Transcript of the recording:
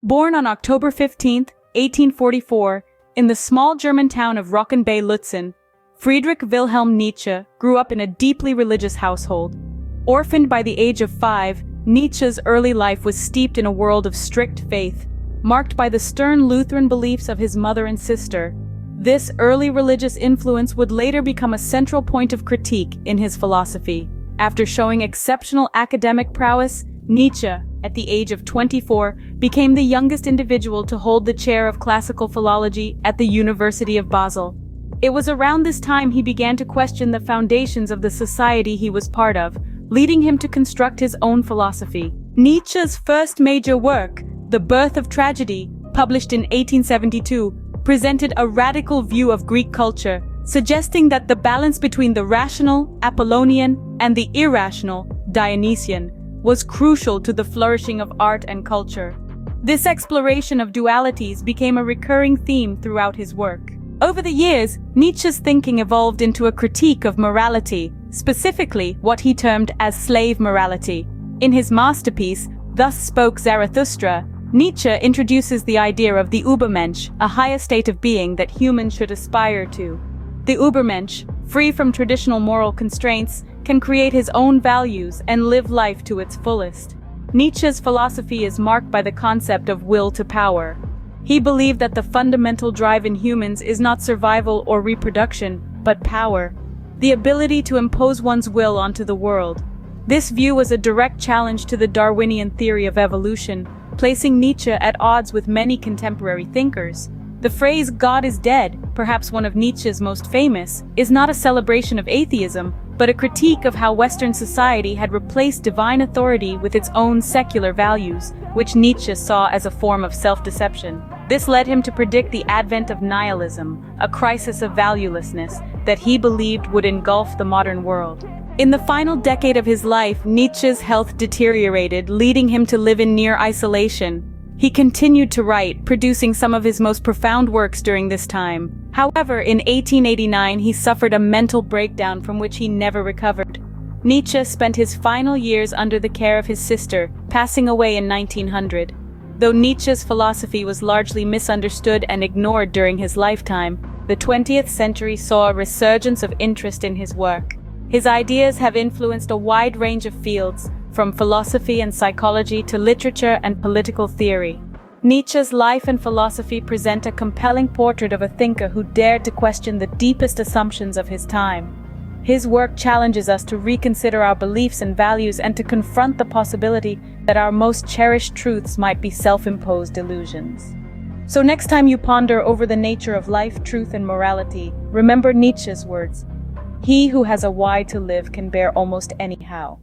Born on October 15, 1844, in the small German town of Rocken bei Lutzen, Friedrich Wilhelm Nietzsche grew up in a deeply religious household. Orphaned by the age of 5, Nietzsche's early life was steeped in a world of strict faith, marked by the stern Lutheran beliefs of his mother and sister. This early religious influence would later become a central point of critique in his philosophy. After showing exceptional academic prowess, Nietzsche, at the age of 24, became the youngest individual to hold the chair of classical philology at the University of Basel. It was around this time he began to question the foundations of the society he was part of, leading him to construct his own philosophy. Nietzsche's first major work, The Birth of Tragedy, published in 1872, presented a radical view of Greek culture, suggesting that the balance between the rational, Apollonian, and the irrational, Dionysian, was crucial to the flourishing of art and culture. This exploration of dualities became a recurring theme throughout his work. Over the years, Nietzsche's thinking evolved into a critique of morality, specifically what he termed as slave morality. In his masterpiece, Thus Spoke Zarathustra, Nietzsche introduces the idea of the Übermensch, a higher state of being that humans should aspire to. The Übermensch, free from traditional moral constraints, can create his own values and live life to its fullest. Nietzsche's philosophy is marked by the concept of will to power. He believed that the fundamental drive in humans is not survival or reproduction, but power, the ability to impose one's will onto the world. This view was a direct challenge to the Darwinian theory of evolution, placing Nietzsche at odds with many contemporary thinkers. The phrase "God is dead," perhaps one of Nietzsche's most famous, is not a celebration of atheism, but a critique of how Western society had replaced divine authority with its own secular values, which Nietzsche saw as a form of self-deception. This led him to predict the advent of nihilism, a crisis of valuelessness that he believed would engulf the modern world. In the final decade of his life, Nietzsche's health deteriorated, leading him to live in near isolation. He continued to write, producing some of his most profound works during this time. However, in 1889 he suffered a mental breakdown from which he never recovered. Nietzsche spent his final years under the care of his sister, passing away in 1900. Though Nietzsche's philosophy was largely misunderstood and ignored during his lifetime, the 20th century saw a resurgence of interest in his work. His ideas have influenced a wide range of fields, from philosophy and psychology to literature and political theory. Nietzsche's life and philosophy present a compelling portrait of a thinker who dared to question the deepest assumptions of his time. His work challenges us to reconsider our beliefs and values and to confront the possibility that our most cherished truths might be self-imposed illusions. So next time you ponder over the nature of life, truth, and morality, remember Nietzsche's words: "He who has a why to live can bear almost any how."